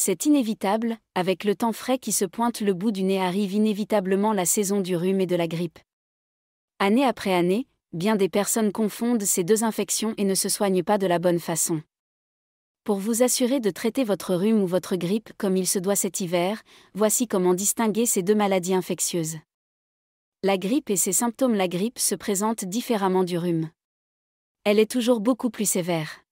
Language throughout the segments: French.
C'est inévitable, avec le temps frais qui se pointe le bout du nez arrive inévitablement la saison du rhume et de la grippe. Année après année, bien des personnes confondent ces deux infections et ne se soignent pas de la bonne façon. Pour vous assurer de traiter votre rhume ou votre grippe comme il se doit cet hiver, voici comment distinguer ces deux maladies infectieuses. La grippe et ses symptômes. La grippe se présente différemment du rhume. Elle est toujours beaucoup plus sévère.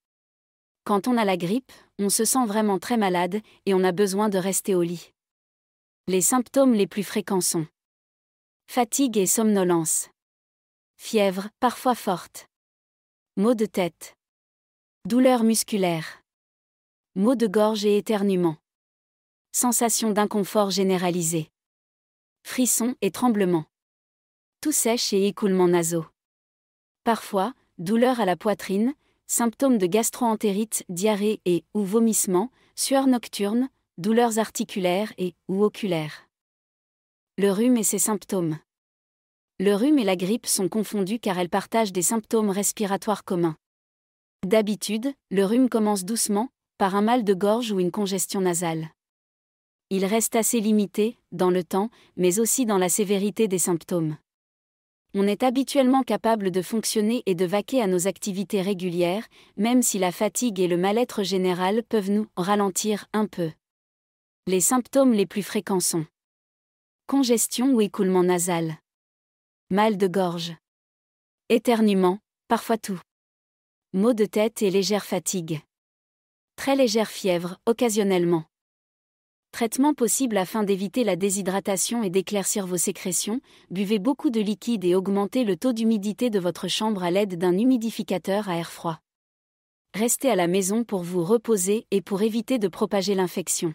Quand on a la grippe, on se sent vraiment très malade et on a besoin de rester au lit. Les symptômes les plus fréquents sont fatigue et somnolence, fièvre, parfois forte, maux de tête, douleurs musculaires, maux de gorge et éternuements, sensation d'inconfort généralisé, frissons et tremblements, toux sèche et écoulements nasaux. Parfois, douleurs à la poitrine, symptômes de gastro-entérite, diarrhée et ou vomissements, sueur nocturne, douleurs articulaires et ou oculaires. Le rhume et ses symptômes. Le rhume et la grippe sont confondus car elles partagent des symptômes respiratoires communs. D'habitude, le rhume commence doucement, par un mal de gorge ou une congestion nasale. Il reste assez limité, dans le temps, mais aussi dans la sévérité des symptômes. On est habituellement capable de fonctionner et de vaquer à nos activités régulières, même si la fatigue et le mal-être général peuvent nous ralentir un peu. Les symptômes les plus fréquents sont congestion ou écoulement nasal, mal de gorge, éternuement, parfois toux, maux de tête et légère fatigue, très légère fièvre, occasionnellement. Traitement possible afin d'éviter la déshydratation et d'éclaircir vos sécrétions, buvez beaucoup de liquide et augmentez le taux d'humidité de votre chambre à l'aide d'un humidificateur à air froid. Restez à la maison pour vous reposer et pour éviter de propager l'infection.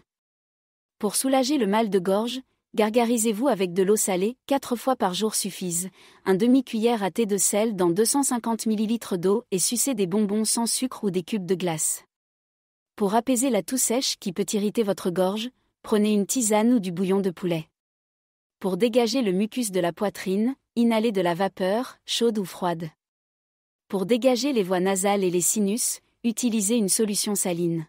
Pour soulager le mal de gorge, gargarisez-vous avec de l'eau salée, 4 fois par jour suffisent, un demi-cuillère à thé de sel dans 250 ml d'eau et sucez des bonbons sans sucre ou des cubes de glace. Pour apaiser la toux sèche qui peut irriter votre gorge, prenez une tisane ou du bouillon de poulet. Pour dégager le mucus de la poitrine, inhalez de la vapeur, chaude ou froide. Pour dégager les voies nasales et les sinus, utilisez une solution saline.